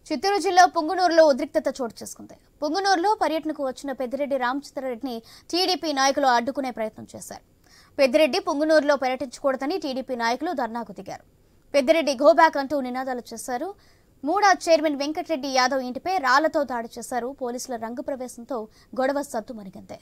చిత్తూరు జిల్లా పుంగనూరులో ఉద్రిక్తత చోటు చేసుకుంది. పుంగనూరులో పర్యటనకు వచ్చిన పెద్దిరెడ్డి రామచంద్రారెడ్డిని టీడీపీ నాయకులు అడ్డుకునే ప్రయత్నం చేశారు. పెద్దిరెడ్డి పుంగనూరులో పర్యటించకూడదని టీడీపీ నాయకులు ధర్నాకు దిగారు. పెద్దిరెడ్డి గోబ్యాక్ అంటూ నినాదాలు చేశారు. మూడా చైర్మన్ వెంకటరెడ్డి యాదవ్ ఇంటిపై రాళ్లతో దాడి చేశారు. పోలీసుల రంగు ప్రవేశంతో గొడవ సద్దుమణిగింది.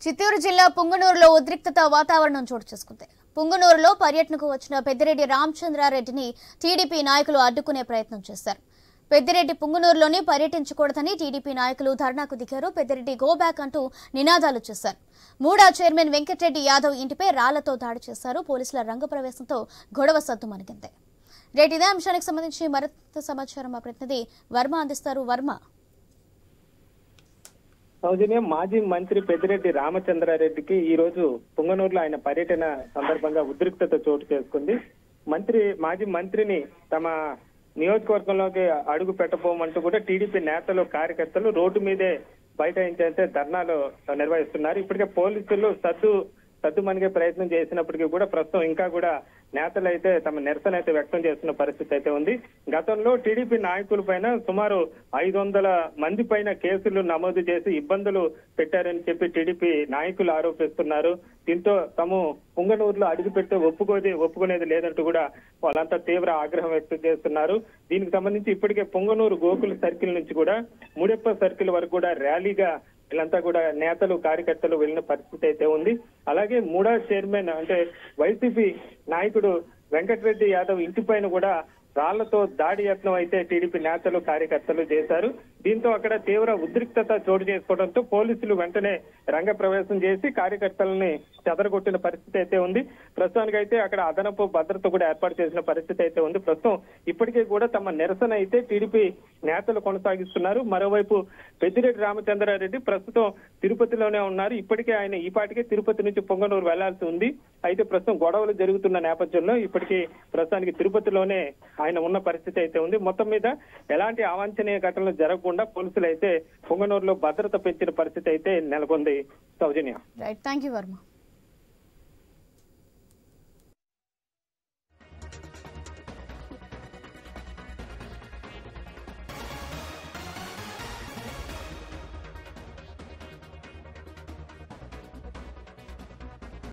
చిత్తూరు జిల్లా పుంగనూరులో ఉద్రిక్తత వాతావరణం చోటు చేసుకుంది. పుంగనూరులో పర్యటనకు వచ్చిన పెద్దిరెడ్డి రామచంద్రారెడ్డిని టీడీపీ నాయకులు అడ్డుకునే ప్రయత్నం చేశారు. పెద్దిరెడ్డి పుంగనూరులోనే పర్యటించకూడదని టీడీపీ నాయకులు ధర్నాకు దిగారు. పెద్దిరెడ్డి గోబ్యాక్ అంటూ నినాదాలు చేశారు. మూడా చైర్మన్ వెంకటరెడ్డి యాదవ్ ఇంటిపై రాళ్లతో దాడి చేశారు. పోలీసుల రంగు ప్రవేశంతో గొడవ సద్దుమణిగింది. ఇదే అంశానికి సంబంధించి మరింత సమాచారం మా ప్రతినిధి వర్మ అందిస్తారు. వర్మ, సౌజన్యం, మాజీ మంత్రి పెద్దిరెడ్డి రామచంద్రారెడ్డికి ఈ రోజు పుంగనూరులో ఆయన పర్యటన సందర్భంగా ఉద్రిక్తత చోటు చేసుకుంది. మాజీ మంత్రిని తమ నియోజకవర్గంలోకి అడుగు పెట్టబోమంటూ కూడా టీడీపీ నేతలు, కార్యకర్తలు రోడ్డు మీదే బైఠాయించే ధర్నాలు నిర్వహిస్తున్నారు. ఇప్పటికే పోలీసులు సద్దుమణిగే ప్రయత్నం చేసినప్పటికీ కూడా ప్రస్తుతం ఇంకా కూడా నేతలు అయితే తమ నిరసన అయితే వ్యక్తం చేస్తున్న పరిస్థితి అయితే ఉంది. గతంలో టీడీపీ నాయకుల పైన సుమారు 500 మంది పైన కేసులు నమోదు చేసి ఇబ్బందులు పెట్టారని చెప్పి టీడీపీ నాయకులు ఆరోపిస్తున్నారు. దీంతో తాము పుంగనూరులో అడుగుపెట్టి ఒప్పుకునేది లేదంటూ కూడా వాళ్ళంతా తీవ్ర ఆగ్రహం వ్యక్తం చేస్తున్నారు. దీనికి సంబంధించి ఇప్పటికే పుంగనూరు గోకుల సర్కిల్ నుంచి కూడా ముడెప్ప సర్కిల్ వరకు కూడా ర్యాలీగా వీళ్ళంతా కూడా నేతలు, కార్యకర్తలు వెళ్ళిన పరిస్థితి అయితే ఉంది. అలాగే మూడా చైర్మన్ అంటే వైసీపీ నాయకుడు వెంకటరెడ్డి యాదవ్ ఇంటి పైన కూడా రాళ్లతో దాడి యత్నం అయితే టీడీపీ నేతలు, కార్యకర్తలు చేశారు. దీంతో అక్కడ తీవ్ర ఉద్రిక్తత చోటు చేసుకోవడంతో పోలీసులు వెంటనే రంగ ప్రవేశం చేసి కార్యకర్తలని చెదరగొట్టిన పరిస్థితి అయితే ఉంది. ప్రస్తుతానికైతే అక్కడ అదనపు భద్రత కూడా ఏర్పాటు చేసిన పరిస్థితి అయితే ఉంది. ప్రస్తుతం ఇప్పటికే కూడా తమ నిరసన అయితే టీడీపీ నేతలు కొనసాగిస్తున్నారు. మరోవైపు పెద్దిరెడ్డి రామచంద్రారెడ్డి ప్రస్తుతం తిరుపతిలోనే ఉన్నారు. ఇప్పటికే ఆయన ఈ పాటికే తిరుపతి నుంచి పొంగనూరు వెళ్లాల్సి ఉంది. అయితే ప్రస్తుతం గొడవలు జరుగుతున్న నేపథ్యంలో ఇప్పటికీ ప్రస్తుతానికి తిరుపతిలోనే ఆయన ఉన్న పరిస్థితి అయితే ఉంది. మొత్తం మీద ఎలాంటి అవాంఛనీయ ఘటనలు జరగకుండా పోలీసులు అయితే పొంగనూరులో భద్రత పెంచిన పరిస్థితి అయితే నెలకొంది. సౌజన్య, రైట్, థాంక్యూ వర్మ.